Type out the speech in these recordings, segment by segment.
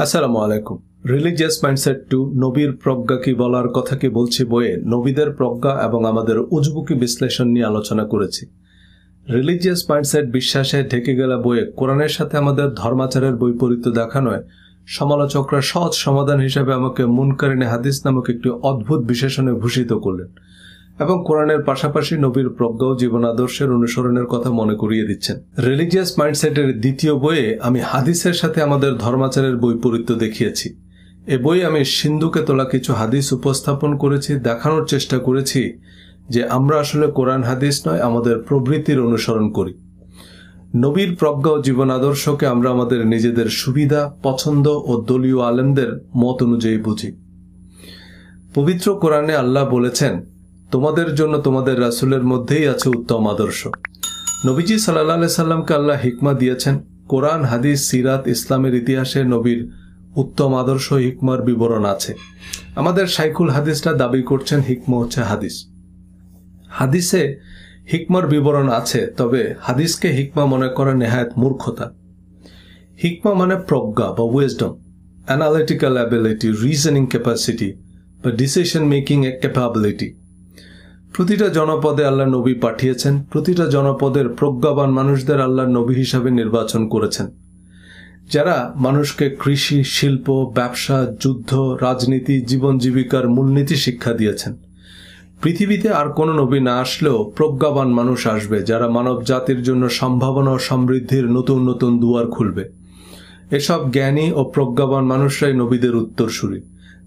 আসসালামু আলাইকুম। Religious mindset two নবীর প্রজ্ঞা কি বলার কথা কি বলছি বইয়ে নবীদের প্রজ্ঞা এবং আমাদের উজবুকি বিশ্লেষণ নিয়ে আলোচনা করেছি। রিলিজিয়াস মাইন্ডসেট বিশ্বাসে ঢেকে গেলা বইয়ে কোরআনের সাথে আমাদের ধর্মাচারের বৈপরীত্য দেখানোয় সমালোচকরা সহজ সমাধান হিসেবে আমাকে মুনকারিনে হাদিস নামক একটি অদ্ভুত বিশেষণে ভূষিত করলেন এবং কোরআনের পাশাপাশি নবীর প্রজ্ঞা ও জীবন আদর্শের অনুসরণের কথা মনে করিয়ে দিচ্ছেন। রিলিজিয়াস মাইন্ডসেটের দ্বিতীয় বইয়ে আমি হাদিসের সাথে আমাদের ধর্মাচারের বৈপরীত্য দেখিয়েছি। এ বই আমি সিন্ধুকে তোলা কিছু হাদিস উপস্থাপন করেছি, দেখানোর চেষ্টা করেছি যে আমরা আসলে কোরআন হাদিস নয়, আমাদের প্রবৃত্তির অনুসরণ করি। নবীর প্রজ্ঞা ও জীবন আদর্শকে আমরা আমাদের নিজেদের সুবিধা, পছন্দ ও দলীয় আলেমদের মত অনুযায়ী বুঝি। পবিত্র কোরআনে আল্লাহ বলেছেন, তোমাদের জন্য তোমাদের রাসূলের মধ্যেই আছে উত্তম আদর্শ। নবীজি সাল্লাল্লাহু আলাইহি সাল্লামকে আল্লাহ হিকমা দিয়েছেন। কোরআন, হাদিস, সিরাত, ইসলামের ইতিহাসে নবীর উত্তম আদর্শ হিকমার বিবরণ আছে। আমাদের শাইখুল হাদিসরা দাবি করছেন হিকমা হচ্ছে হাদিস। হাদিসে হিকমার বিবরণ আছে, তবে হাদিসকে হিকমা মনে করা নেহায়েত মূর্খতা। হিকমা মানে প্রজ্ঞা বা wisdom, analytical ability, reasoning capacity বা ডিসিশন মেকিং ক্যাপাবিলিটি। প্রতিটা জনপদে আল্লাহ নবী পাঠিয়েছেন, প্রতিটা জনপদের প্রজ্ঞাবান মানুষদের আল্লাহ নবী হিসাবে নির্বাচন করেছেন, যারা মানুষকে কৃষি, শিল্প, ব্যবসা, যুদ্ধ, রাজনীতি, জীবন জীবিকার মূলনীতি শিক্ষা দিয়েছেন। পৃথিবীতে আর কোনো নবী না আসলেও প্রজ্ঞাবান মানুষ আসবে, যারা মানব জাতির জন্য সম্ভাবনা ও সমৃদ্ধির নতুন নতুন দুয়ার খুলবে। এসব জ্ঞানী ও প্রজ্ঞাবান মানুষরাই নবীদের উত্তরসূরি,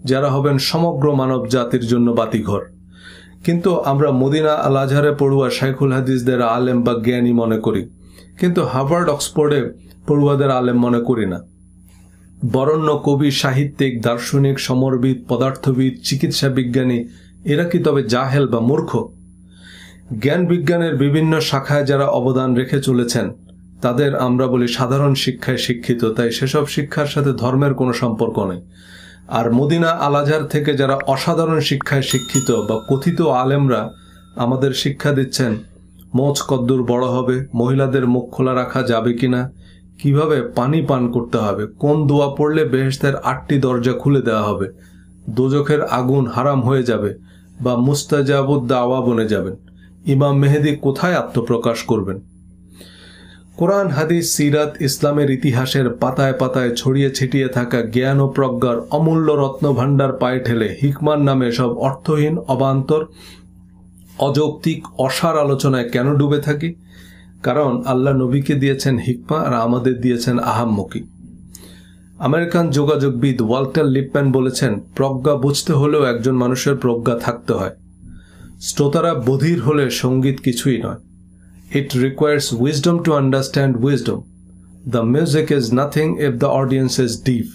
যারা হবেন সমগ্র মানব জাতির জন্য বাতিঘর। কিন্তু আমরা মদিনা আল আজহারে পড়ুয়া শাইখুল হাদিসদের আলেম বা জ্ঞানী মনে করি, কিন্তু হার্ভার্ড, অক্সফোর্ডে পড়ুয়াদের আলেম মনে করি না। বরেণ্য কবি, সাহিত্যিক, দার্শনিক, সমরবিদ, পদার্থবিদ, চিকিৎসা বিজ্ঞানী এরা কি তবে জাহেল বা মূর্খ? জ্ঞান বিজ্ঞানের বিভিন্ন শাখায় যারা অবদান রেখে চলেছেন তাদের আমরা বলি সাধারণ শিক্ষায় শিক্ষিত, তাই সেসব শিক্ষার সাথে ধর্মের কোনো সম্পর্ক নেই। আর মদিনা আল আজহার থেকে যারা অসাধারণ শিক্ষায় শিক্ষিত বা কথিত আলেমরা আমাদের শিক্ষা দিচ্ছেন মোচ কদ্দুর বড় হবে, মহিলাদের মুখ খোলা রাখা যাবে কিনা, কিভাবে পানি পান করতে হবে, কোন দোয়া পড়লে বেহেশতের 8টি দরজা খুলে দেওয়া হবে, দোজখের আগুন হারাম হয়ে যাবে বা মুস্তাজাবুদ দাওয়া বনে যাবেন, ইমাম মেহেদী কোথায় আত্মপ্রকাশ করবেন। কোরআন, হাদিস, সিরাত, ইসলামের ইতিহাসের পাতায় পাতায় ছড়িয়ে ছিটিয়ে থাকা জ্ঞান ও প্রজ্ঞার অমূল্য রত্ন ভাণ্ডার পায়ে ঠেলে হিকমার নামে সব অর্থহীন, অবান্তর, অযৌক্তিক, অসার আলোচনায় কেন ডুবে থাকি? কারণ আল্লাহ নবীকে দিয়েছেন হিকমা আর আমাদের দিয়েছেন আহাম্মকি। আমেরিকান যোগাযোগবিদ ওয়াল্টার লিপম্যান বলেছেন, প্রজ্ঞা বুঝতে হলেও একজন মানুষের প্রজ্ঞা থাকতে হয়। শ্রোতারা বধির হলে সঙ্গীত কিছুই নয়। It requires wisdom to understand wisdom. The music is nothing if the audience is deaf.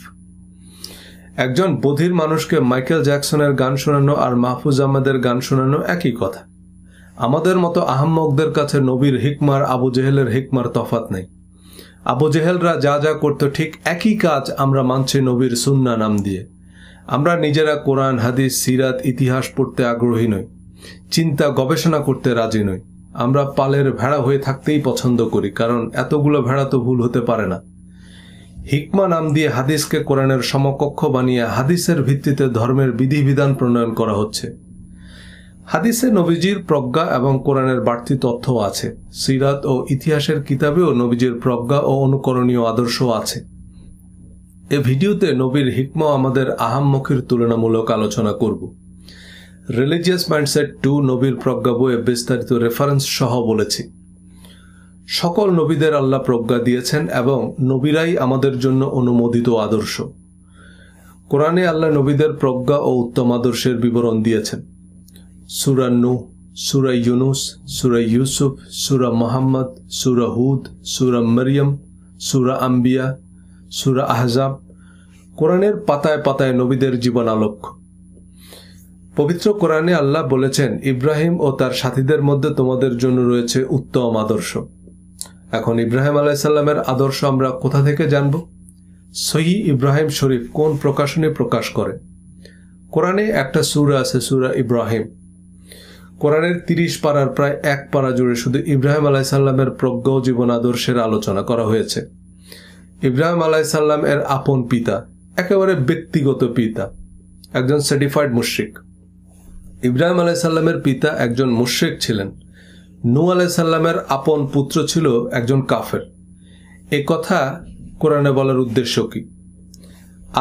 একজন বধির মানুষকে মাইকেল জ্যাকসনের গান শোনানো আর মাহফুজ আহমেদের গান শোনানো একই কথা। আমাদের মতো আহাম্মকদের কাছে নবীর হিকমার আবু জেহেলের হিকমার তফাৎ নেই। আবু জেহেলরা যা যা করত ঠিক একই কাজ আমরা মানছি নবীর সুন্নাহ নাম দিয়ে। আমরা নিজেরা কোরআন, হাদিস, সিরাত, ইতিহাস পড়তে আগ্রহী নই, চিন্তা গবেষণা করতে রাজি নই। আমরা পালের ভেড়া হয়ে থাকতেই পছন্দ করি, কারণ এতগুলো ভেড়া তো ভুল হতে পারে না। হিকমা নাম দিয়ে হাদিসকে কোরআনের সমকক্ষ বানিয়ে হাদিসের ভিত্তিতে ধর্মের বিধিবিধান প্রণয়ন করা হচ্ছে। হাদিসে নবীজির প্রজ্ঞা এবং কোরআনের বাড়তি তথ্য আছে। সিরাত ও ইতিহাসের কিতাবেও নবীজির প্রজ্ঞা ও অনুকরণীয় আদর্শ আছে। এ ভিডিওতে নবীর হিকমা আমাদের আহাম্মকির তুলনামূলক আলোচনা করব। রিলিজিয়াস মাইন্ডসেট টু নবীর প্রজ্ঞা বইয়ে বিস্তারিত রেফারেন্স সহ বলেছি, সকল নবীদের আল্লাহ প্রজ্ঞা দিয়েছেন এবং নবীরাই আমাদের জন্য অনুমোদিত আদর্শ। কোরআনে আল্লাহ নবীদের প্রজ্ঞা ও উত্তম আদর্শের বিবরণ দিয়েছেন। সূরা নূহ, সূরা ইউনুস, সূরা ইউসুফ, সূরা মুহাম্মদ, সূরা হুদ, সূরা মরিয়ম, সূরা আম্বিয়া, সূরা আহজাব। কোরআনের পাতায় পাতায় নবীদের জীবনালক্ষ্য। পবিত্র কোরআনে আল্লাহ বলেছেন, ইব্রাহিম ও তার সাথীদের মধ্যে তোমাদের জন্য রয়েছে উত্তম আদর্শ। এখন ইব্রাহিম আলাইহিস সালামের আদর্শ আমরা কোথা থেকে জানব? সহিহ ইব্রাহিম শরীফ কোন প্রকাশনী প্রকাশ করে? কোরআনে একটা সূরা আছে, সূরা ইব্রাহিম। কোরআনের 30 পারার প্রায় 1 পারা জুড়ে শুধু ইব্রাহিম আলাইহিস সালামের প্রজ্ঞা ও জীবন আদর্শের আলোচনা করা হয়েছে। ইব্রাহিম আলাইহিস সালাম এর আপন পিতা, একেবারে ব্যক্তিগত পিতা, একজন সার্টিফাইড মুশরিক। ইব্রাহিম আলাইহিস সালামের পিতা একজন মুশরিক ছিলেন। নূহ আলাইহিস সালামের আপন পুত্র ছিল একজন কাফের। এ কথা কোরআনে বলার উদ্দেশ্য কি?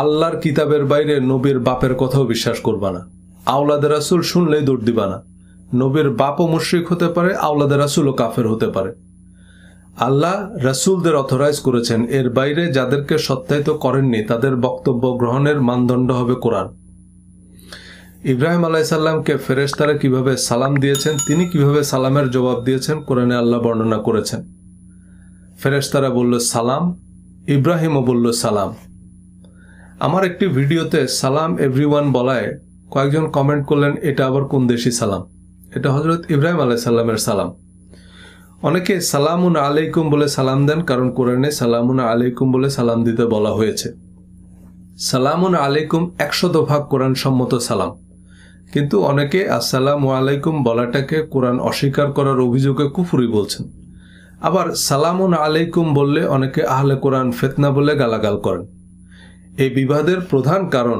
আল্লাহর কিতাবের বাইরে নবীর বাপের কথাও বিশ্বাস করবা না। আওলাদে রাসূল শুনলেই দৌড় দিবা না। নবীর বাপও মুশরিক হতে পারে, আওলাদে রাসূলও কাফের হতে পারে। আল্লাহ রাসূলদের অথরাইজ করেছেন, এর বাইরে যাদেরকে সত্যায়িত করেননি তাদের বক্তব্য গ্রহণের মানদণ্ড হবে কোরআন। ইব্রাহিম আলাইহিস সালামকে ফেরেশতারা কিভাবে সালাম দিয়েছেন, তিনি কিভাবে সালামের জবাব দিয়েছেন কোরআনে আল্লাহ বর্ণনা করেছেন। ফেরেশতারা বলল সালাম, ইব্রাহিমও বলল সালাম। আমার একটি ভিডিওতে সালাম এভরিওয়ান বলায় কয়েকজন কমেন্ট করলেন, এটা আবার কোন দেশি সালাম? এটা হযরত ইব্রাহিম আলাইহিস সালামের সালাম। অনেকে সালামুন আলাইকুম বলে সালাম দেন, কারণ কোরআনে সালামুন আলাইকুম বলে সালাম দিতে বলা হয়েছে। সালামুন আলাইকুম 100% কোরআন সম্মত সালাম, কিন্তু অনেকে আসসালামু আলাইকুম বলাটাকে কোরআন অস্বীকার করার অভিযোগে কুফরি বলছেন। আবার সালামুন আলাইকুম বললে অনেকে আহলে কোরআন ফিতনা বলে গালাগাল করেন। এই বিবাদের প্রধান কারণ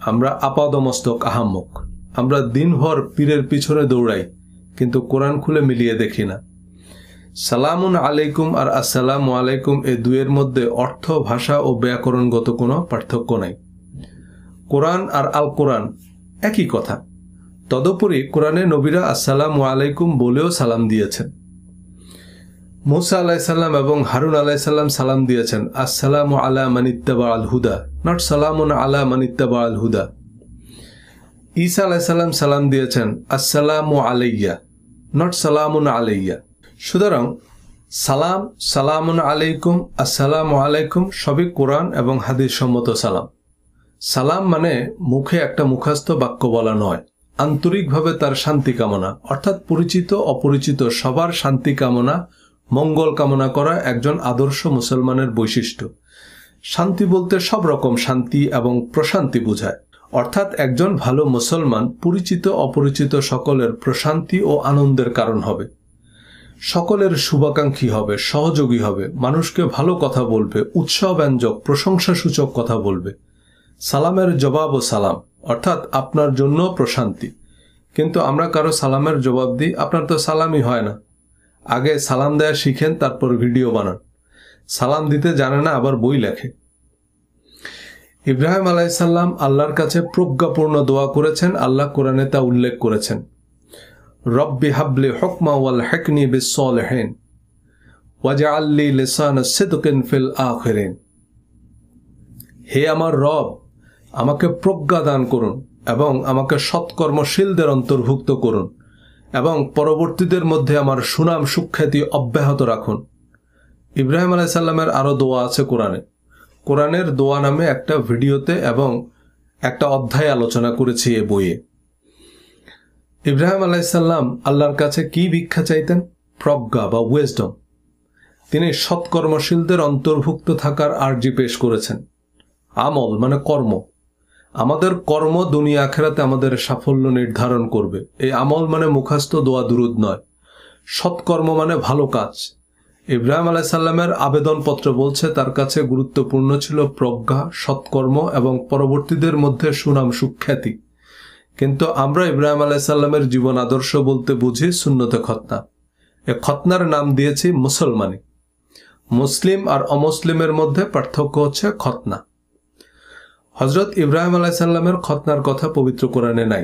আমরা আপাদমস্তক আহাম্মক। আমরা দিনভর পীরের পিছনে দৌড়াই, কিন্তু কোরআন খুলে মিলিয়ে দেখি না। সালামুন আলাইকুম আর আসসালামু আলাইকুম এই দুয়ের মধ্যে অর্থ, ভাষা ও ব্যাকরণগত কোনো পার্থক্য নাই। কোরআন আর আল কোরআন একই কথা। তদুপরি কোরআনে নবীরা আসসালামু আলাইকুম বলেও সালাম দিয়েছেন। মূসা আলাইহিস সালাম এবং হারুন আলাইহিস সালাম সালাম দিয়েছেন আসসালামু আলা মানিত্তাবা আল হুদা, নট সালামুন আলা মানিত্তাবা আল হুদা। ঈসা আলাইহিস সালাম সালাম দিয়েছেন আসসালামু আলাইয়া, নট সালামুন আলাইয়া। সুতরাং সালাম, সালামুন আলাইকুম, আসসালামু আলাইকুম সবই কোরআন এবং হাদিস সম্মত সালাম। সালাম মানে মুখে একটা মুখস্থ বাক্য বলা নয়, আন্তরিকভাবে তার শান্তি কামনা, অর্থাৎ পরিচিত অপরিচিত সবার শান্তি কামনা, মঙ্গল কামনা করা একজন আদর্শ মুসলমানের বৈশিষ্ট্য। শান্তি বলতে সব রকম শান্তি এবং প্রশান্তি বোঝায়, অর্থাৎ একজন ভালো মুসলমান পরিচিত অপরিচিত সকলের প্রশান্তি ও আনন্দের কারণ হবে, সকলের শুভাকাঙ্ক্ষী হবে, সহযোগী হবে, মানুষকে ভালো কথা বলবে, উৎসাহব্যঞ্জক প্রশংসাসূচক কথা বলবে। সালামের জবাবও সালাম, অর্থাৎ আপনার জন্য প্রশান্তি। কিন্তু আমরা কারো সালামের জবাব দিই, আপনার তো সালামই হয় না। আগে সালাম দেয়া শিখেন, তারপর ভিডিও বানান। সালাম দিতে জানে না, আবার বই লেখে। ইব্রাহিম আলাইহিস সালাম আল্লাহর কাছে প্রজ্ঞাপূর্ণ দোয়া করেছেন, আল্লাহ কোরআনে তা উল্লেখ করেছেন। রব্বি হাবলি হুকমা ওয়াল হিকনি বিস-সালিহিন ওয়াজআল লি লিসানা সিদকিন ফিল আখিরিন। হে আমার রব, আমাকে প্রজ্ঞা দান করুন এবং আমাকে সৎকর্মশীলদের অন্তর্ভুক্ত করুন এবং পরবর্তীদের মধ্যে আমার সুনাম সুখ্যাতি অব্যাহত রাখুন। ইব্রাহিম আলাইহিস সালামের আরও দোয়া আছে কোরআনে। কোরআনের দোয়া নামে একটা ভিডিওতে এবং একটা অধ্যায় আলোচনা করেছি এ বইয়ে। ইব্রাহিম আলাইহিস সালাম আল্লাহর কাছে কি ভিক্ষা চাইতেন? প্রজ্ঞা বা উইজডম। তিনি সৎকর্মশীলদের অন্তর্ভুক্ত থাকার আরজি পেশ করেছেন। আমল মানে কর্ম। আমাদের কর্ম দুনিয়া আখিরাতে আমাদের সাফল্য নির্ধারণ করবে। এই আমল মানে মুখস্থ দোয়া দুরুদ নয়। সৎকর্ম মানে ভালো কাজ। ইব্রাহিম আলাইহিস সালামের আবেদনপত্র বলছে তার কাছে গুরুত্বপূর্ণ ছিল প্রজ্ঞা, সৎকর্ম এবং পরবর্তীদের মধ্যে সুনাম সুখ্যাতি। কিন্তু আমরা ইব্রাহিম আলাইহিস সালামের জীবন আদর্শ বলতে বুঝি সুন্নতে খতনা। এ খতনার নাম দিয়েছি মুসলমানি। মুসলিম আর অমুসলিমের মধ্যে পার্থক্য হচ্ছে খতনা। হযরত ইব্রাহিম আলাইহিস সালামের খতনার কথা পবিত্র কোরআনে নাই।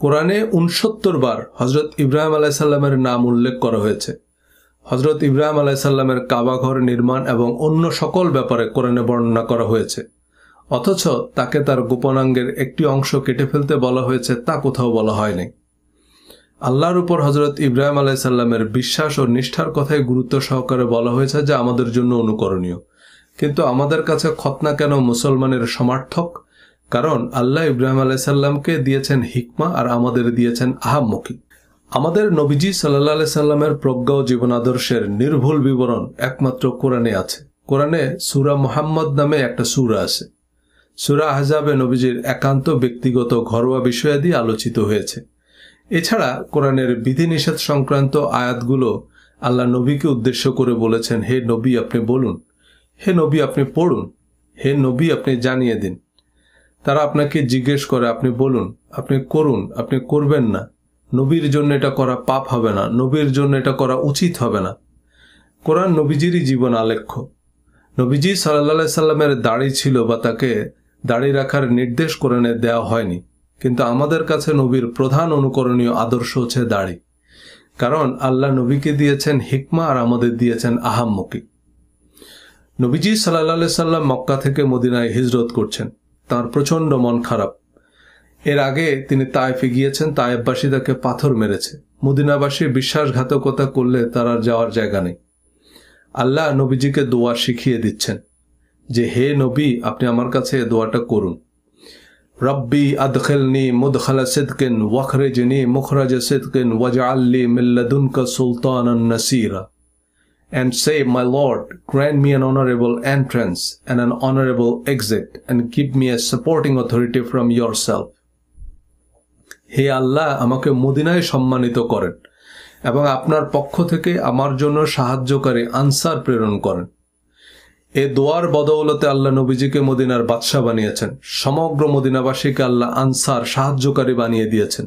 কোরআনে 69 বার হযরত ইব্রাহিম আলাইহিস সালামের নাম উল্লেখ করা হয়েছে। হযরত ইব্রাহিম আলাইহিস সালামের কাবা ঘর নির্মাণ এবং অন্য সকল ব্যাপারে কোরআনে বর্ণনা করা হয়েছে, অথচ তাকে তার গোপনাঙ্গের একটি অংশ কেটে ফেলতে বলা হয়েছে তা কোথাও বলা হয়নি। আল্লাহর উপর হযরত ইব্রাহিম আলাইহিস সালামের বিশ্বাস ও নিষ্ঠার কথাই গুরুত্ব সহকারে বলা হয়েছে, যা আমাদের জন্য অনুকরণীয়। কিন্তু আমাদের কাছে খতনা কেন মুসলমানের সমার্থক? কারণ আল্লাহ ইব্রাহিম আলাইহিস সালামকে দিয়েছেন হিকমা আর আমাদের দিয়েছেন আহাম্মকি। আমাদের নবীজি সাল্লাল্লাহু আলাইহি সাল্লামের প্রজ্ঞা ও জীবন আদর্শের নির্ভুল বিবরণ একমাত্র কোরআনে আছে। কোরআনে সূরা মুহাম্মদ নামে একটা সূরা আছে। সূরা আহজাবে নবীজির একান্ত ব্যক্তিগত ঘরোয়া বিষয়াদি আলোচিত হয়েছে। এছাড়া কোরআনের বিধিনিষেধ সংক্রান্ত আয়াতগুলো আল্লাহ নবীকে উদ্দেশ্য করে বলেছেন, হে নবী আপনি বলুন, হে নবী আপনি পড়ুন, হে নবী আপনি জানিয়ে দিন। তারা আপনাকে জিজ্ঞেস করে, আপনি বলুন, আপনি করুন, আপনি করবেন না, নবীর জন্য এটা করা পাপ হবে না, নবীর জন্য এটা করা উচিত হবে না। কোরআন নবীজিরই জীবন আলেখ্য। নবীজি সাল্লাল্লাহু আলাইহি সাল্লামের দাড়ি ছিল বা তাকে দাড়ি রাখার নির্দেশ কোরআনে দেওয়া হয়নি, কিন্তু আমাদের কাছে নবীর প্রধান অনুকরণীয় আদর্শ হচ্ছে দাড়ি। কারণ আল্লাহ নবীকে দিয়েছেন হিকমা আর আমাদের দিয়েছেন আহাম্মকি। নবীজি সাল্লাল্লাহু আলাইহি সাল্লাম মক্কা থেকে মদিনায় হিজরত করছেন। তার প্রচণ্ড মন খারাপ। এর আগে তিনি তায়েফে গিয়েছেন, তায়েফবাসী তাকে পাথর মেরেছে। মদিনাবাসী বিশ্বাসঘাতকতা করলে তার আর যাওয়ার জায়গা নেই। আল্লাহ নবীজিকে দোয়া শিখিয়ে দিচ্ছেন যে, হে নবী, আপনি আমার কাছে দোয়াটা করুন। রব্বি আদখিলনি মুদখালা সিদকিন ওয়াখরিজনি মুখরাজা সিদকিন ওয়াজআলনি মিন লাদুনকা সুলতানান নাসীরা। And say, my Lord, grant me an honorable entrance and an honorable exit, and give me a supporting authority from yourself. হে আল্লাহ, আমাকে মদিনায় সম্মানিত করেন এবং আপনার পক্ষ থেকে আমার জন্য সাহায্যকারী আনসার প্রেরণ করেন। এ দোয়ার বদৌলতে আল্লাহ নবীজিকে মদিনার বাদশাহ বানিয়েছেন। সমগ্র মদিনাবাসীকে আল্লাহ আনসার, সাহায্যকারী বানিয়ে দিয়েছেন।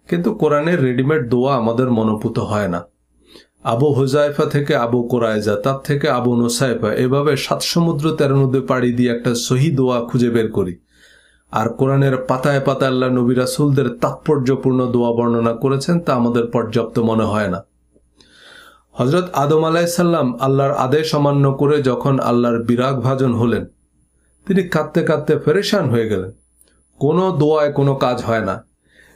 কিন্তু কোরআনের রেডিমেড দোয়া আমাদের মনোভূত হয় না। আবু হুজাইফা থেকে আবু কুরাইজা, তার থেকে আবু নুসাইফা, এভাবে 7 সমুদ্র 13 নদী পাড়ি দিয়ে একটা সহি দোয়া খুঁজে বের করি। আর কোরআনের পাতায় পাতায় আল্লাহ নবী রাসূলদের তাৎপর্যপূর্ণ দোয়া বর্ণনা করেছেন, তা আমাদের পর্যাপ্ত মনে হয় না। হযরত আদম আলাইহিস সালাম আল্লাহর আদেশ অমান্য করে যখন আল্লাহর বিরাগ ভাজন হলেন, তিনি কাঁদতে কাঁদতে পেরেশান হয়ে গেলেন। কোনো দোয়ায় কোনো কাজ হয় না।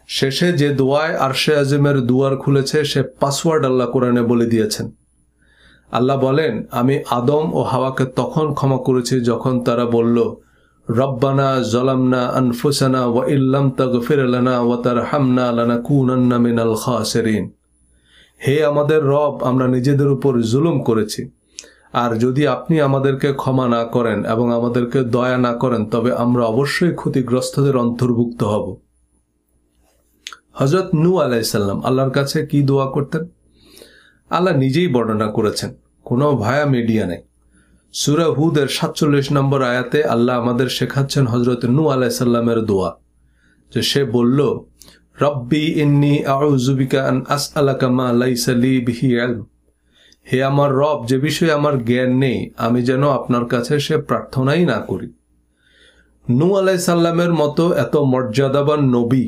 শেষে যে দোয়ায় আরশে আজিমের দুয়ার খুলেছে, সে পাসওয়ার্ড আল্লাহ কোরআনে বলে দিয়েছেন। আল্লাহ বলেন, আমি আদম ও হাওয়াকে তখন ক্ষমা করেছি যখন তারা বলল, রব্বানা যালামনা আনফুসানা ওয়া ইল্লাম তাগফির লানা ওয়া তারহামনা লানাকুনান্না মিনাল খাসিরিন। হে আমাদের রব, আমরা নিজেদের উপর জুলুম করেছি, আর যদি আপনি আমাদেরকে ক্ষমা না করেন এবং আমাদেরকে দয়া না করেন, তবে আমরা অবশ্যই ক্ষতিগ্রস্তদের অন্তর্ভুক্ত হব। হযরত নূহ আলাইহিস সালাম আল্লাহর কাছে কি দোয়া করতেন? আল্লাহ নিজেই বর্ণনা করেছেন, কোনো ভায়া মিডিয়া নেই। সূরা হুদের 47 নম্বর আয়াতে আল্লাহ আমাদের শেখাচ্ছেন হযরত নূহ আলাইহিস সালামের দোয়া, যে সে বলল, রব্বি ইন্নী আউযু বিকা আন আসআলাকা মা লাইসা লি বিহি ইলম। হে আমার রব, যে বিষয়ে আমার জ্ঞান নেই, আমি যেন আপনার কাছে সে প্রার্থনাই না করি। নূহ আলাইহিস সালামের মতো এত মর্যাদাবান নবী,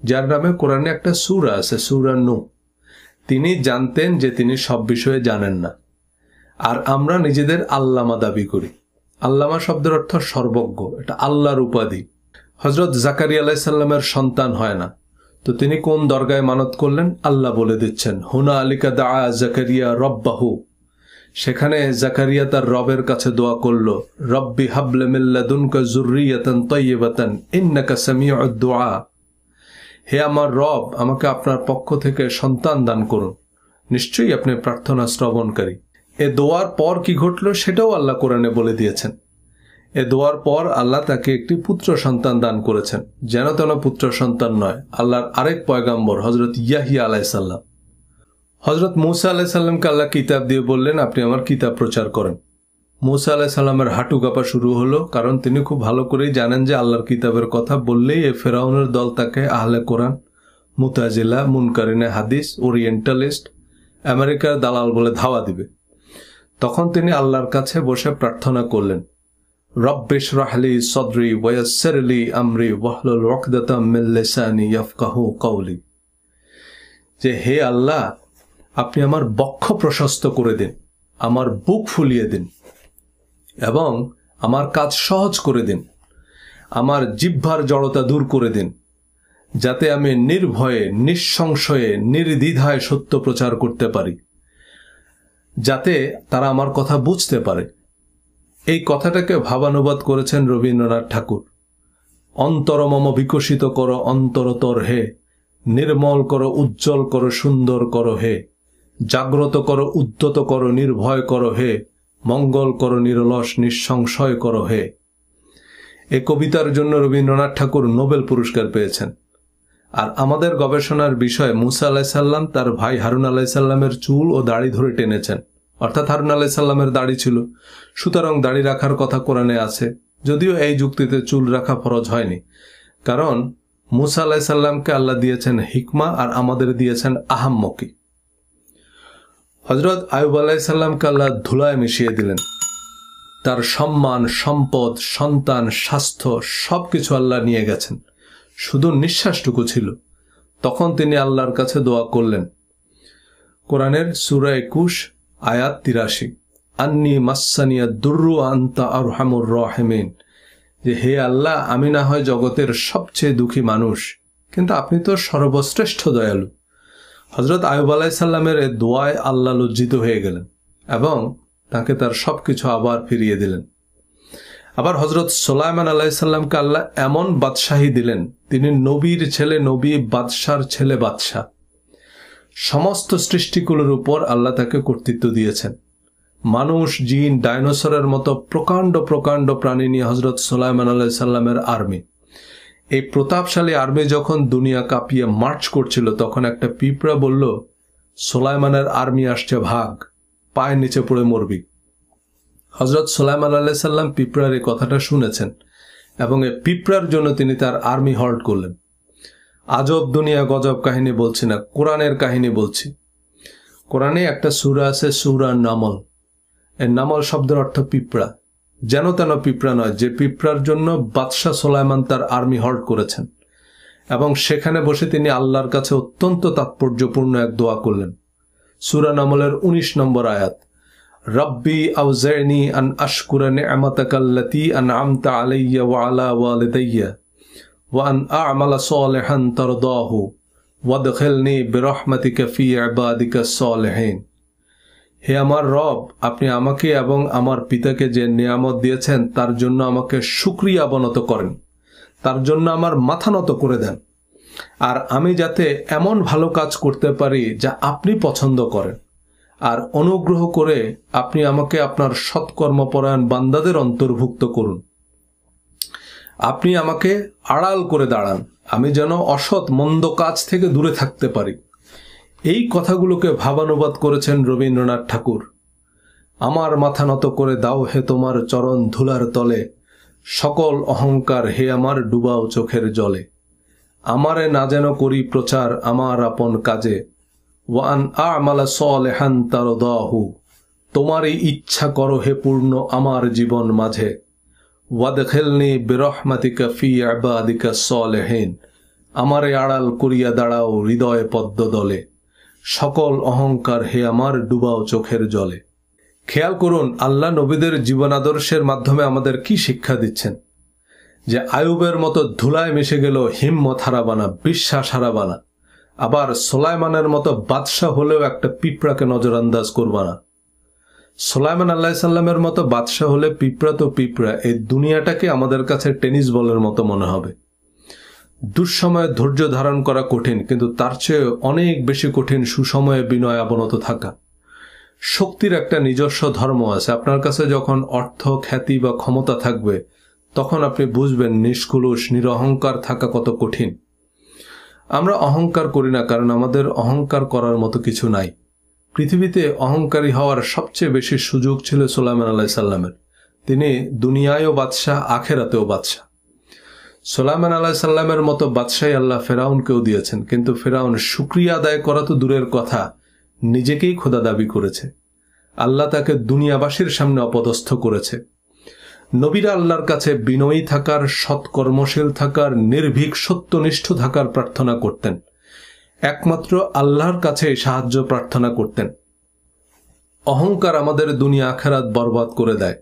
যার নামে কোরআনে একটা সূরা আছে, সূরা নূহ, তিনি জানতেন যে তিনি সব বিষয়ে জানেন না। আর আমরা নিজেদের আল্লামা দাবি করি। আল্লামা শব্দের অর্থ সর্বজ্ঞ, এটা আল্লাহর উপাধি। হযরত জাকারিয়া আলাইহিস সালামের সন্তান হয় না, তো তিনি কোন দরগায় মানত করলেন? আল্লাহ বলে দিচ্ছেন, হুনালিকা দাআ জাকারিয়া রব্বাহু। সেখানে জাকারিয়া তার রবের কাছে দোয়া করল, রব্বি হাবলি মিন লাদুনকা যুররিয়াতান তাইয়্যিবাতান ইন্নাকা সামিউদ দুআ। হে আমার রব, আমাকে আপনার পক্ষ থেকে সন্তান দান করুন, নিশ্চয়ই আপনি প্রার্থনা শ্রবণকারী। এ দোয়ার পর কি ঘটল সেটাও আল্লাহ কোরআনে বলে দিয়েছেন। এ দোয়ার পর আল্লাহ তাকে একটি পুত্র সন্তান দান করেছেন, যেন তেন পুত্র সন্তান নয়, আল্লাহর আরেক পয়গাম্বর হযরত ইয়াহিয়া আলাইহিস সালাম। হযরত মূসা আলাইহিস সালামকে আল্লাহ কিতাব দিয়ে বললেন, আপনি আমার কিতাব প্রচার করেন। মূসা আলাইহিস সালামের হাঁটু কাঁপা শুরু হলো, কারণ তিনি খুব ভালো করেই জানেন যে আল্লাহর কিতাবের কথা বললেই এ ফেরাউনের দল তাকে আহলে কোরআন, মুতাজিলা, মুনকারিনে হাদিস, ওরিয়েন্টালিস্ট, আমেরিকার দালাল বলে ধাওয়া দিবে। তখন তিনি আল্লাহর কাছে বসে প্রার্থনা করলেন, রব্বি ইশরাহ লি সাদরি ওয়া ইয়াসসির লি আমরি ওয়াহলুল উকদাতাম মিন লিসানি ইয়াফকাহু কওলি। যে হে আল্লাহ, আপনি আমার বক্ষ প্রশস্ত করে দিন, আমার বুক ফুলিয়ে দিন এবং আমার কাজ সহজ করে দিন, আমার জিহ্বার জড়তা দূর করে দিন, যাতে আমি নির্ভয়ে, নিঃসংশয়ে, নির্দ্বিধায় সত্য প্রচার করতে পারি, যাতে তারা আমার কথা বুঝতে পারে। এই কথাটাকে ভাবানুবাদ করেছেন রবীন্দ্রনাথ ঠাকুর। অন্তরমম বিকশিত করো অন্তরতর হে, নির্মল করো উজ্জ্বল করো সুন্দর করো হে, জাগ্রত করো উদ্যত করো নির্ভয় করো হে, মঙ্গল করো নিরলস নিঃসংশয় করো হে। এই কবিতার জন্য রবীন্দ্রনাথ ঠাকুর নোবেল পুরস্কার পেয়েছেন। আর আমাদের গবেষণার বিষয়, মূসা আলাইহিস সালাম তার ভাই হারুন আলাইহিস সালামের চুল ও দাড়ি ধরে টেনেছেন। অর্থাৎ হারুন আলাইহিস সালামের দাড়ি ছিল, সুতরাং দাড়ি রাখার কথা কোরআনে আছে। যদিও এই যুক্তিতে চুল রাখা ফরজ হয়নি, কারণ মুসা আলাইহিস সালামকে আল্লাহ দিয়েছেন হিকমা আর আমাদের দিয়েছেন আহাম্মকি। হযরত আইয়ুব আলাইহিস সালামকে আল্লাহ ধুলায় মিশিয়ে দিলেন, তার সম্মান, সম্পদ, সন্তান, স্বাস্থ্য সবকিছু আল্লাহ নিয়ে গেছেন, শুধু নিঃশ্বাসটুকু ছিল। তখন তিনি আল্লাহর কাছে দোয়া করলেন। কোরআনের সূরা 21 আয়াত 83, আন্নী মাসসানিয়া দুররু আনতা আরহামুর রাহিমিন, যে হে আল্লাহ, আমি না হয় জগতের সবচেয়ে দুঃখী মানুষ, কিন্তু আপনি তো সর্বশ্রেষ্ঠ দয়ালু। হযরত আইয়ুব আলাইহিস সালামের এই দোয়ায় আল্লাহ লজ্জিত হয়ে গেলেন এবং তাকে তার সবকিছু আবার ফিরিয়ে দিলেন। আবার হযরত সুলাইমান আলাইহিস সালামকে আল্লাহ এমন বাদশাহী দিলেন, তিনি নবীর ছেলে নবী, বাদশার ছেলে বাদশাহ। সমস্ত সৃষ্টিকুলের উপর আল্লাহ তাকে কর্তৃত্ব দিয়েছেন। মানুষ, জিন, ডাইনোসরের মতো প্রকাণ্ড প্রকাণ্ড প্রাণী নিয়ে হযরত সুলাইমান আলাইহিস সালামের আর্মি। এই প্রতাপশালী আর্মি যখন দুনিয়া কাঁপিয়ে মার্চ করছিল, তখন একটা পিঁপড়া বলল, সুলাইমানের আর্মি আসছে, ভাগ, পায়ের নিচে পড়ে মরবি। হযরত সুলাইমান আলাইহিস সালাম পিঁপড়ার এই কথাটা শুনেছেন এবং এই পিঁপড়ার জন্য তিনি তার আর্মি হল্ট করলেন। আজব দুনিয়া গজব কাহিনী বলছি না, কোরআনের কাহিনী বলছি। কোরআনে একটা সূরা আছে, সূরা নামল। এই নামল শব্দের অর্থ পিঁপড়া, যেন তেন পিঁপড়া নয়, যে পিঁপড়ার জন্য বাদশাহ সুলাইমান তার আর্মি হল্ট করেছেন এবং সেখানে বসে তিনি আল্লাহর কাছে অত্যন্ত তাৎপর্যপূর্ণ এক দোয়া করলেন। সূরা নামলের 19 নম্বর আয়াত, রব্বি আউজি'নি আন আশকুরা নি'মাতাকাল্লাতী আন'আমতা আলাইয়া ওয়া আলা ওয়ালিদাইয়া ওয়া আন আ'মালা সালিহান তারদাহু ওয়াদখিলনি বিরহমাতিকা ফি ইবাদিকাস সালিহিন। হে আমার রব, আপনি আমাকে এবং আমার পিতাকে যে নিয়ামত দিয়েছেন তার জন্য আমাকে শুকরিয়া অবনত করেন, তার জন্য আমার মাথা নত করে দেন, আর আমি যাতে এমন ভালো কাজ করতে পারি যা আপনি পছন্দ করেন, আর অনুগ্রহ করে আপনি আমাকে আপনার সৎকর্মপরায়ণ বান্দাদের অন্তর্ভুক্ত করুন। আপনি আমাকে আড়াল করে দাঁড়ান, আমি যেন অসৎ মন্দ কাজ থেকে দূরে থাকতে পারি। এই কথাগুলোকে ভাবানুবাদ করেছেন রবীন্দ্রনাথ ঠাকুর। আমার মাথা নত করে দাও হে তোমার চরণ ধুলার তলে, সকল অহংকার হে আমার ডুবাও চোখের জলে। আমারে না যেন করি প্রচার আমার আপন কাজে, ওয়ান আমালা সালিহান তারদাহু, তোমারই ইচ্ছা করো হে পূর্ণ আমার জীবন মাঝে। ওয়াদখিলনি বিরহমাতিকা ফি ইবাদিকাস সালিহিন, আমারে আড়াল করিয়া দাঁড়াও হৃদয় পদ্ম দলে, সকল অহংকার হে আমার ডুবাও চোখের জলে। খেয়াল করুন আল্লাহ নবীদের জীবনাদর্শের মাধ্যমে আমাদের কি শিক্ষা দিচ্ছেন, যে আয়ুবের মতো ধুলায় মিশে গেল হিম্মত হারাবানা, বিশ্বাস হারাবানা। আবার সুলাইমানের মতো বাদশাহ হলেও একটা পিঁপড়াকে নজরআন্দাজ করবানা। সুলাইমান আলাইহিস সালামের মতো বাদশাহ হলে পিঁপড়া তো পিঁপড়া, এই দুনিয়াটাকে আমাদের কাছে টেনিস বলের মতো মনে হবে। দুঃসময়ে ধৈর্য ধারণ করা কঠিন, কিন্তু তার চেয়ে অনেক বেশি কঠিন সুসময়ে বিনয় অবনত থাকা। শক্তির একটা নিজস্ব ধর্ম আছে। আপনার কাছে যখন অর্থ, খ্যাতি বা ক্ষমতা থাকবে, তখন আপনি বুঝবেন নিষ্কুলুষ নিরহংকার থাকা কত কঠিন। আমরা অহংকার করি না, কারণ আমাদের অহংকার করার মতো কিছু নাই। পৃথিবীতে অহংকারী হওয়ার সবচেয়ে বেশি সুযোগ ছিল সুলাইমান আলাইহিস সালামের। তিনি দুনিয়ায়ও বাদশাহ, আখেরাতেও বাদশাহ। সুলাইমান আলাইহিস সালামের মতো বাদশাহী আল্লাহ ফেরাউনকেও দিয়েছেন, কিন্তু ফেরাউন শুকরিয়া আদায় করা তো দূরের কথা, নিজেকেই খোদা দাবি করেছে। আল্লাহ তাকে দুনিয়াবাসীর সামনে অপদস্থ করেছে। নবীরা আল্লাহর কাছে বিনয়ী থাকার, সৎকর্মশীল থাকার, নির্ভীক সত্যনিষ্ঠ থাকার প্রার্থনা করতেন। একমাত্র আল্লাহর কাছে সাহায্য প্রার্থনা করতেন। অহংকার আমাদের দুনিয়া আখেরাত বরবাদ করে দেয়।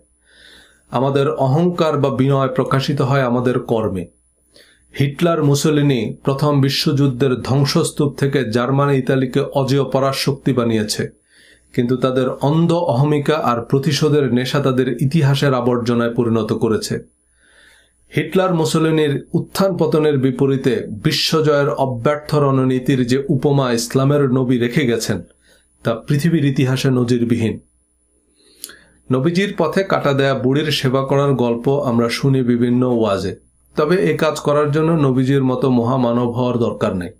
আমাদের অহংকার বা বিনয় প্রকাশিত হয় আমাদের কর্মে। হিটলার, মুসোলিনি প্রথম বিশ্বযুদ্ধের ধ্বংসস্তূপ থেকে জার্মানি ইতালিকে অজেয় পরাশক্তি বানিয়েছে, কিন্তু তাদের অন্ধ অহমিকা আর প্রতিশোধের নেশা তাদের ইতিহাসের আবর্জনায় পরিণত করেছে। হিটলার, মুসোলিনির উত্থান পতনের বিপরীতে বিশ্বজয়ের অব্যর্থ রণনীতির যে উপমা ইসলামের নবী রেখে গেছেন, তা পৃথিবীর ইতিহাসে নজিরবিহীন। নবীজির পথে কাটা দেয়া বুড়ির সেবা করার গল্প আমরা শুনি বিভিন্ন ওয়াজে। তবে এ কাজ করার জন্য নবীজির মতো মহামানব হওয়ার দরকার নেই।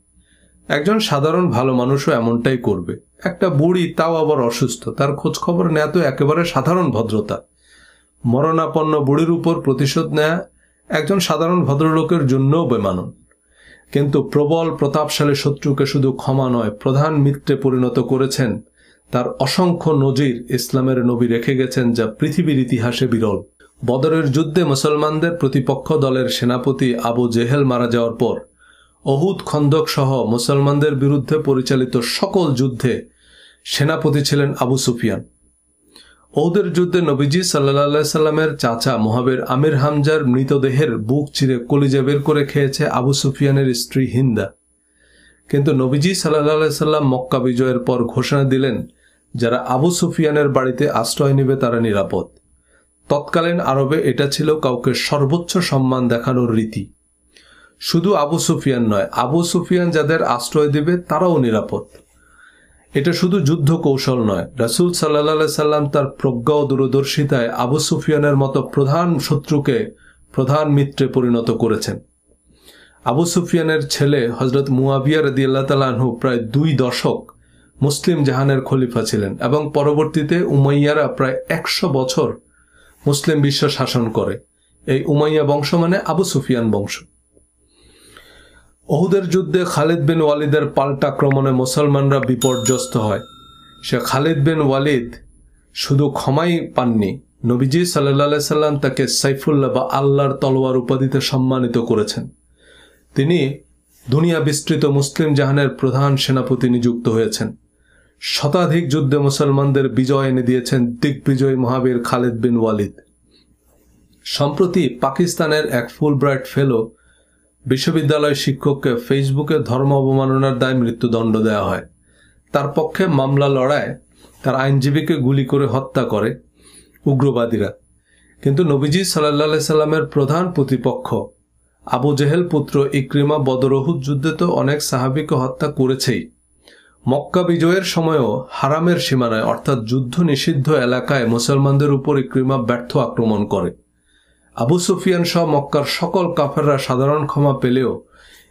একজন সাধারণ ভালো মানুষও এমনটাই করবে। একটা বুড়ি, তাও আবার অসুস্থ, তার খোঁজ খবর নেওয়া তো একেবারে সাধারণ ভদ্রতা। মরণাপন্ন বুড়ির উপর প্রতিশোধ নেয়া একজন সাধারণ ভদ্রলোকের জন্যও বেমানন। কিন্তু প্রবল প্রতাপশালী শত্রুকে শুধু ক্ষমা নয়, প্রধান মিত্রে পরিণত করেছেন তার অসংখ্য নজির ইসলামের নবী রেখে গেছেন, যা পৃথিবীর ইতিহাসে বিরল। বদরের যুদ্ধে মুসলমানদের প্রতিপক্ষ দলের সেনাপতি আবু জেহেল মারা যাওয়ার পর উহুদ, খন্দক সহ মুসলমানদের বিরুদ্ধে পরিচালিত সকল যুদ্ধে সেনাপতি ছিলেন আবু সুফিয়ান। উহুদের যুদ্ধে নবীজি সাল্লাল্লাহু আলাইহি সাল্লামের চাচা মুহাবির আমির হামজার মৃতদেহের বুক চিরে কলিজা বের করে খেয়েছে আবু সুফিয়ানের স্ত্রী হিন্দা। কিন্তু নবীজি সাল্লাল্লাহু আলাইহি সাল্লাম মক্কা বিজয়ের পর ঘোষণা দিলেন, যারা আবু সুফিয়ানের বাড়িতে আশ্রয় নেবে তারা নিরাপদ। তৎকালীন আরবে এটা ছিল কাউকে সর্বোচ্চ সম্মান দেখানোর রীতি। শুধু আবু সুফিয়ান নয়, আবু সুফিয়ান যাদের আশ্রয় দেবে তারাও নিরাপদ। এটা শুধু যুদ্ধ কৌশল নয়, রাসূল সাল্লাল্লাহু আলাইহি সাল্লাম তার প্রজ্ঞা ও দূরদর্শিতায় আবু সুফিয়ানের মতো প্রধান শত্রুকে প্রধান মিত্রে পরিণত করেছেন। আবু সুফিয়ানের ছেলে হযরত মুয়াবিয়া রাদিয়াল্লাহু তাআলা আনহু প্রায় 2 দশক মুসলিম জাহানের খলিফা ছিলেন এবং পরবর্তীতে উমাইয়ারা প্রায় 100 বছর মুসলিম বিশ্ব শাসন করে। এই উমাইয়া বংশ মানে আবু সুফিয়ান বংশ। উহুদের যুদ্ধে খালিদ বিন ওয়ালিদের পাল্টা আক্রমণে মুসলমানরা বিপর্যস্ত হয়। সে খালিদ বিন ওয়ালিদ শুধু ক্ষমাই পাননি, নবীজি সাল্লাল্লাহু আলাইহি সাল্লাম তাকে সাইফুল্লাহ বা আল্লাহর তলোয়ার উপাধিতে সম্মানিত করেছেন। তিনি দুনিয়া বিস্তৃত মুসলিম জাহানের প্রধান সেনাপতি নিযুক্ত হয়েছেন। শতাধিক যুদ্ধে মুসলমানদের বিজয় এনে দিয়েছেন দিগ্বিজয়ী মহাবীর খালিদ বিন ওয়ালিদ। সম্প্রতি পাকিস্তানের এক ফুলব্রাইট ফেলো বিশ্ববিদ্যালয় শিক্ষককে ফেসবুকে ধর্ম অবমাননার দায়ে মৃত্যুদণ্ড দেওয়া হয়। তার পক্ষে মামলা লড়ায় তার আইনজীবীকে গুলি করে হত্যা করে উগ্রবাদীরা। কিন্তু নবীজি সাল্লাল্লাহু আলাইহি সাল্লামের প্রধান প্রতিপক্ষ আবু জেহেল পুত্র ইকরিমা বদর উহুদ যুদ্ধে তো অনেক সাহাবীকে হত্যা করেছেই, মক্কা বিজয়ের সময়ও হারামের সীমানায় অর্থাৎ যুদ্ধ নিষিদ্ধ এলাকায় মুসলমানদের উপর ইকরিমা ব্যর্থ আক্রমণ করে। আবু সুফিয়ান সহ মক্কার সকল কাফেররা সাধারণ ক্ষমা পেলেও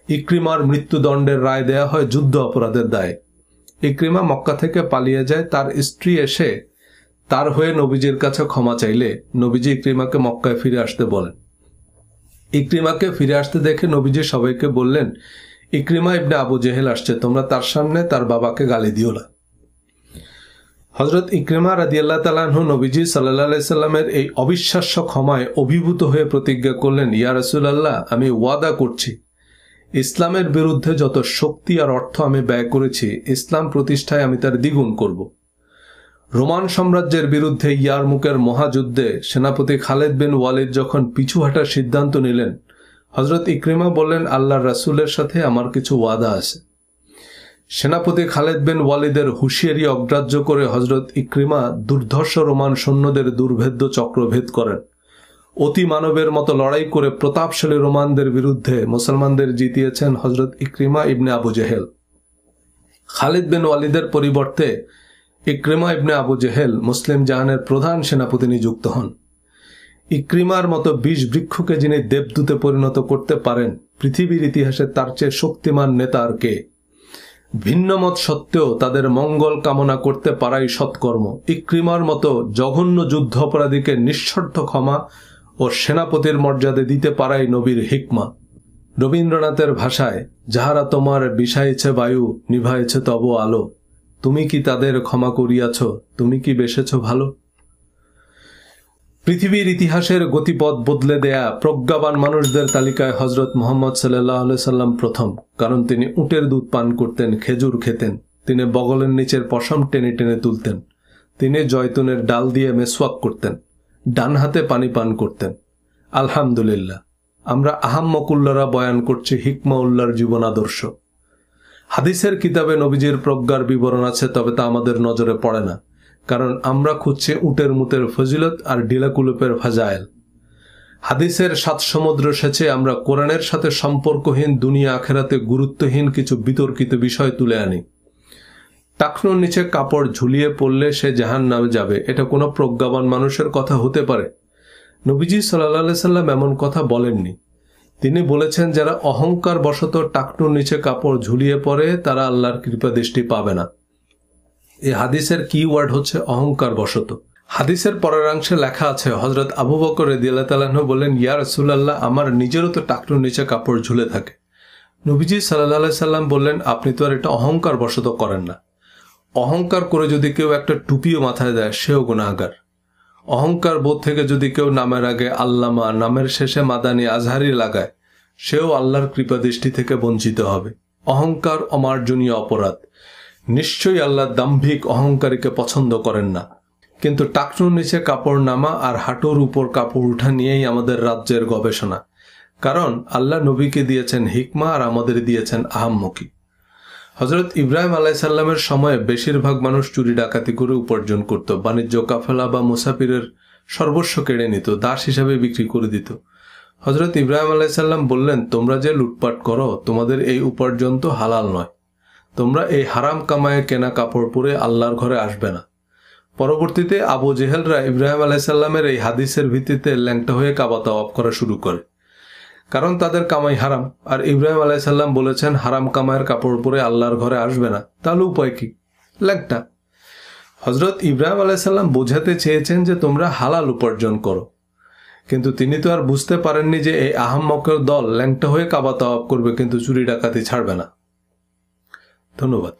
ইকরিমার মৃত্যুদণ্ডের রায় দেয়া হয় যুদ্ধ অপরাধের দায়ে। ইকরিমা মক্কা থেকে পালিয়ে যায়। তার স্ত্রী এসে তার হয়ে নবীজির কাছে ক্ষমা চাইলে নবীজি ইকরিমাকে মক্কায় ফিরে আসতে বলেন। ইকরিমাকে ফিরে আসতে দেখে নবীজি সবাইকে বললেন, ইকরিমা ইবনে আবু জেহেল আসছে, তোমরা তার সামনে তার বাবাকে গালি দিও না। হযরত ইকরিমা রাদিয়াল্লাহু তাআলা আনহু নবীজি সাল্লাল্লাহু আলাইহি সাল্লামের এই অবিশ্বাস্য ক্ষমায় অভিভূত হয়ে প্রতিজ্ঞা করলেন, ইয়া রাসূলুল্লাহ, আমি ওয়াদা করছি ইসলামের বিরুদ্ধে যত শক্তি আর অর্থ আমি ব্যয় করেছি, ইসলাম প্রতিষ্ঠায় আমি তার দ্বিগুণ করব। রোমান সাম্রাজ্যের বিরুদ্ধে ইয়ারমুকের মহাযুদ্ধে সেনাপতি খালিদ বিন ওয়ালিদ যখন পিছু হাঁটার সিদ্ধান্ত নিলেন, হযরত ইকরিমা বললেন, আল্লাহর রাসূলের সাথে আমার কিছু ওয়াদা আছে। সেনাপতি খালিদ বিন ওয়ালিদের হুঁশিয়ারি অগ্রাহ্য করে হযরত ইকরিমা দুর্ধর্ষ রোমান সৈন্যদের দুর্ভেদ্য চক্রভেদ করেন। অতি মানবের মতো লড়াই করে প্রতাপশালী রোমানদের বিরুদ্ধে মুসলমানদের জিতিয়েছেন হযরত ইকরিমা ইবনে আবু জেহেল। খালিদ বিন ওয়ালিদের পরিবর্তে ইকরিমা ইবনে আবু জেহেল মুসলিম জাহানের প্রধান সেনাপতি নিযুক্ত হন। ইকরিমার মতো 20 বৃক্ষকে যিনি দেবদূতে পরিণত করতে পারেন, পৃথিবীর ইতিহাসে তার চেয়ে শক্তিমান নেতা আর কে? ভিন্ন মত সত্ত্বেও তাদের মঙ্গল কামনা করতে পারাই সৎকর্ম। ইকরিমার মতো জঘন্য যুদ্ধ অপরাধীকে নিঃশর্ত ক্ষমা ও সেনাপতির মর্যাদা দিতে পারাই নবীর হিকমা। রবীন্দ্রনাথের ভাষায়, যাহারা তোমার বিষাইছে বায়ু, নিভাইছে তব আলো, তুমি কি তাদের ক্ষমা করিয়াছ, তুমি কি বেসেছ ভালো? পৃথিবীর ইতিহাসের গতিপথ বদলে দেয়া প্রজ্ঞাবান মানুষদের তালিকায় হযরত মুহাম্মদ সাল্লাল্লাহু আলাইহি সাল্লাম প্রথম। কারণ তিনি উটের দুধ পান করতেন, খেজুর খেতেন, তিনি বগলের নিচের পশম টেনে টেনে তুলতেন, তিনি জয়তুনের ডাল দিয়ে মেসওয়াক করতেন, ডান হাতে পানি পান করতেন। আলহামদুলিল্লাহ, আমরা আহাম্মকুল্লারা বয়ান করছি হিকমা উল্লাহর জীবন আদর্শ। হাদিসের কিতাবে নবীজির প্রজ্ঞার বিবরণ আছে, তবে তা আমাদের নজরে পড়ে না, কারণ আমরা খুঁজছি উটের মুতের ফজিলত আর ডিলাকুলুপের ফাজাইল। হাদিসের 7 সমুদ্র সেচে আমরা কোরআনের সাথে সম্পর্কহীন দুনিয়া আখেরাতে গুরুত্বহীন কিছু বিতর্কিত বিষয় তুলে আনি। টাকনুর নিচে কাপড় ঝুলিয়ে পড়লে সে জাহান্নামে যাবে, এটা কোনো প্রজ্ঞাবান মানুষের কথা হতে পারে? নবীজি সাল্লাল্লাহু আলাইহি সাল্লাম এমন কথা বলেননি। তিনি বলেছেন, যারা অহংকার বশত টাকনুর নিচে কাপড় ঝুলিয়ে পড়ে তারা আল্লাহর কৃপা দৃষ্টি পাবে না। এই হাদিসের কি ওয়ার্ড হচ্ছে অহংকার বশত। হাদিসের পরের অংশে লেখা আছে, হযরত আবু বকর রাদিয়াল্লাহু তাআলা আনহু বললেন, ইয়া রাসূলুল্লাহ, আমার নিজেরও তো টাকনুর নিচে কাপড় ঝুলে থাকে। নবীজি সাল্লাল্লাহু আলাইহি সাল্লাম বললেন, আপনি তো আর এটা অহংকার বশত করেন না। অহংকার করে যদি কেউ একটা টুপিও মাথায় দেয়, সেও গুনাহগার। অহংকার বোধ থেকে যদি কেউ নামের আগে আল্লামা, নামের শেষে মাদানী, আজহারি লাগায়, সেও আল্লাহর কৃপা দৃষ্টি থেকে বঞ্চিত হবে। অহংকার অমার্জনীয় অপরাধ। নিশ্চয়ই আল্লাহ দাম্ভিক অহংকারীকে পছন্দ করেন না। কিন্তু টাকনুর নিচে কাপড় নামা আর হাঁটুর উপর কাপড় উঠা নিয়েই আমাদের রাজ্যের গবেষণা। কারণ আল্লাহ নবীকে দিয়েছেন হিকমা আর আমাদের দিয়েছেন আহাম্মকি। হযরত ইব্রাহিম আলাইহিস সালামের সময়ে বেশিরভাগ মানুষ চুরি ডাকাতি করে উপার্জন করত, বাণিজ্য কাফেলা বা মুসাফিরের সর্বস্ব কেড়ে নিত, দাস হিসাবে বিক্রি করে দিত। হযরত ইব্রাহিম আলাইহিস সালাম বললেন, তোমরা যে লুটপাট করো, তোমাদের এই উপার্জন তো হালাল নয়। তোমরা এই হারাম কামায়ে কেনা কাপড় পরে আল্লাহর ঘরে আসবে না। পরবর্তীতে আবু জেহেলরা ইব্রাহিম আলাইহিস সালামের এই হাদিসের ভিত্তিতে ল্যাংটা হয়ে কাবা তাওয়াফ করা শুরু করে, কারণ তাদের কামাই হারাম। আর ইব্রাহিম আলাইহিস সালাম বলেছেন, হারাম কামায়ের কাপড় পরে আল্লাহর ঘরে আসবে না, তাহলে উপায় কি? ল্যাংটা। হযরত ইব্রাহিম আলাইহিস সালাম বোঝাতে চেয়েছেন যে তোমরা হালাল উপার্জন করো, কিন্তু তিনি তো আর বুঝতে পারেননি যে এই আহাম্মকের দল ল্যাংটা হয়ে কাবা তাওয়াফ করবে কিন্তু চুরি ডাকাতি ছাড়বে না। ধন্যবাদ।